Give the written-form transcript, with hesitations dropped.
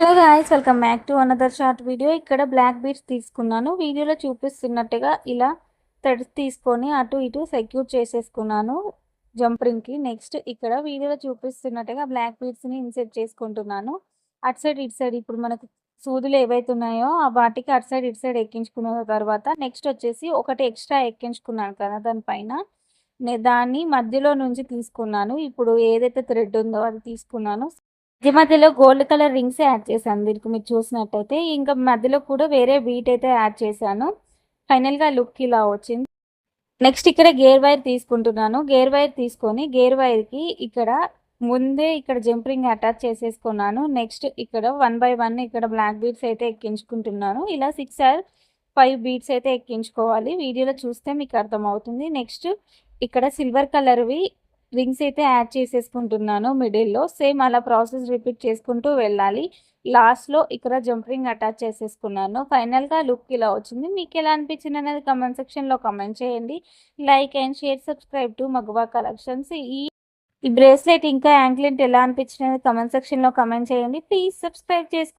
Hello guys, welcome back to another short video. ఇక్కడ black beads తీసుకున్నాను. వీడియోలో చూపిస్తున్నట్టుగా ఇలా థ్రెడ్స్ తీసుకొని అటు ఇటు సెక్యూర్ చేసేసుకున్నాను జంపరింగ్కి. నెక్స్ట్ ఇక్కడ వీడియోలో చూపిస్తున్నట్టుగా బ్లాక్ బీడ్స్ని ఇన్సెట్ చేసుకుంటున్నాను. అటు సైడ్ ఇటు సైడ్ ఇప్పుడు మనకు సూదులు ఏవైతే ఉన్నాయో ఆ వాటికి అటు సైడ్ ఇటు సైడ్ ఎక్కించుకున్న తర్వాత నెక్స్ట్ వచ్చేసి ఒకటి ఎక్స్ట్రా ఎక్కించుకున్నాను కదా దానిపైన, దాన్ని మధ్యలో నుంచి తీసుకున్నాను. ఇప్పుడు ఏదైతే థ్రెడ్ ఉందో అది తీసుకున్నాను. మధ్య మధ్యలో గోల్డ్ కలర్ రింగ్స్ యాడ్ చేశాను దీనికి, మీరు చూసినట్టయితే. ఇంకా మధ్యలో కూడా వేరే బీట్ అయితే యాడ్ చేశాను. ఫైనల్గా లుక్ ఇలా వచ్చింది. నెక్స్ట్ ఇక్కడ గేర్ వైర్ తీసుకుంటున్నాను. గేర్ వైర్ తీసుకొని గేర్ వైర్కి ఇక్కడ ముందే ఇక్కడ జంపరింగ్ అటాచ్ చేసేసుకున్నాను. నెక్స్ట్ ఇక్కడ 1 by 1 ఇక్కడ బ్లాక్ బీడ్స్ అయితే ఎక్కించుకుంటున్నాను. ఇలా 6 or 5 బీడ్స్ అయితే ఎక్కించుకోవాలి. వీడియోలో చూస్తే మీకు అర్థమవుతుంది. నెక్స్ట్ ఇక్కడ సిల్వర్ కలర్వి రింగ్స్ అయితే యాడ్ చేసేసుకుంటున్నాను మిడిల్లో. సేమ్ అలా ప్రాసెస్ రిపీట్ చేసుకుంటూ వెళ్ళాలి. లాస్ట్లో ఇక్కడ జంపరింగ్ అటాచ్ చేసేసుకున్నాను. ఫైనల్గా లుక్ ఇలా వచ్చింది. మీకు ఎలా అనిపించింది అనేది కమెంట్ సెక్షన్లో కమెంట్ చేయండి. Like and share, subscribe to మగవా కలెక్షన్స్. ఈ బ్రేస్లెట్ ఇంకా యాంక్లెట్ ఎలా అనిపించినది కమెంట్ సెక్షన్లో కమెంట్ చేయండి. ప్లీజ్ సబ్స్క్రైబ్ చేసుకోండి.